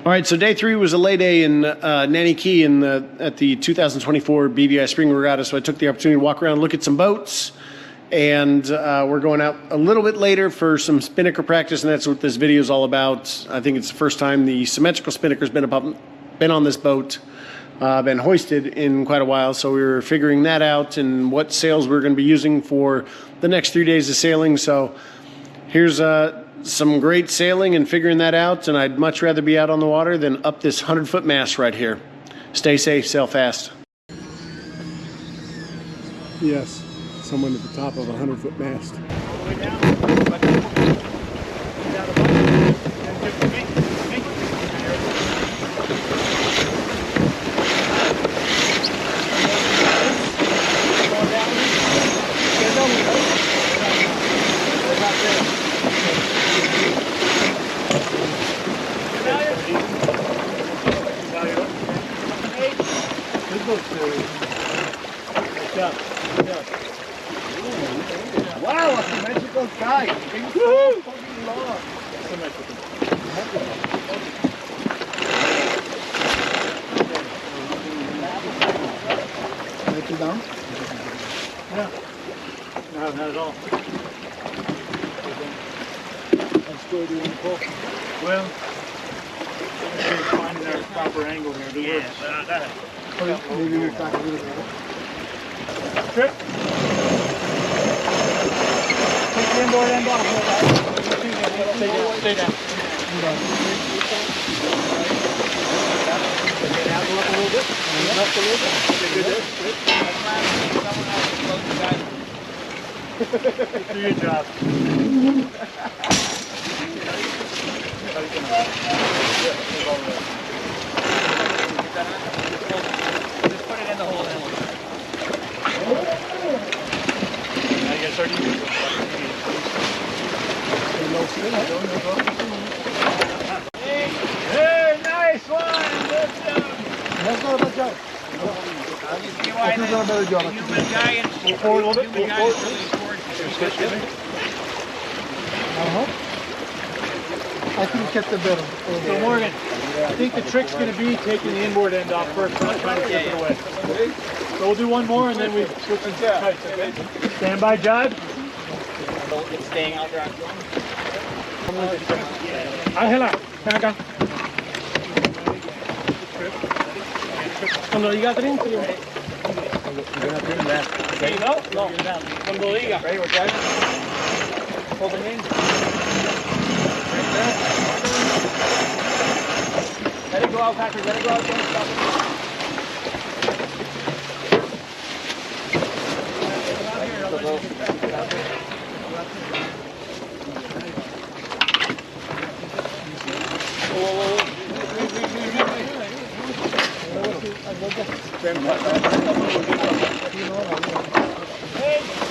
All right, so day 3 was a lay day in Nanny Key at the 2024 BVI Spring Regatta, so I took the opportunity to walk around and look at some boats, and we're going out a little bit later for some Spinnaker practice, and that's what this video is all about. I think it's the first time the symmetrical Spinnaker's been on this boat, been hoisted in quite a while, so we were figuring that out and what sails we we're going to be using for the next 3 days of sailing. So here's some great sailing and figuring that out, and I'd much rather be out on the water than up this 100-foot mast right here. Stay safe, sail fast. Yes, someone at the top of a 100-foot mast. All the way down. Wow, a symmetrical guy. Woohoo! Let you down? Yeah. No, not at all. Let's go do one pull. Well, finding our proper angle here. Yeah, maybe we'll back a little bit. Trip. Take the inboard end off. Stay down. Take it out a little bit. Left a little bit. Good there. Good. Do your job. Just put it in the hole then. Now you gotta start using it. Hey, nice one! Good job! That's not a bad job. I think a better job. Human giants. Pull forward a little bit. Pull forward. I think it kept it better. So Morgan, I think the trick's going to be taking the inboard end off first, not trying to flip it away. So we'll do one more and then we switch into tights, okay? Stand by, Jibe. It's staying out there. Angela, ven acá. Cuando diga trin, sí. No. Cuando diga. Hold it in. Let it go out, Patrick. Let it go out. Don't stop it. Hey!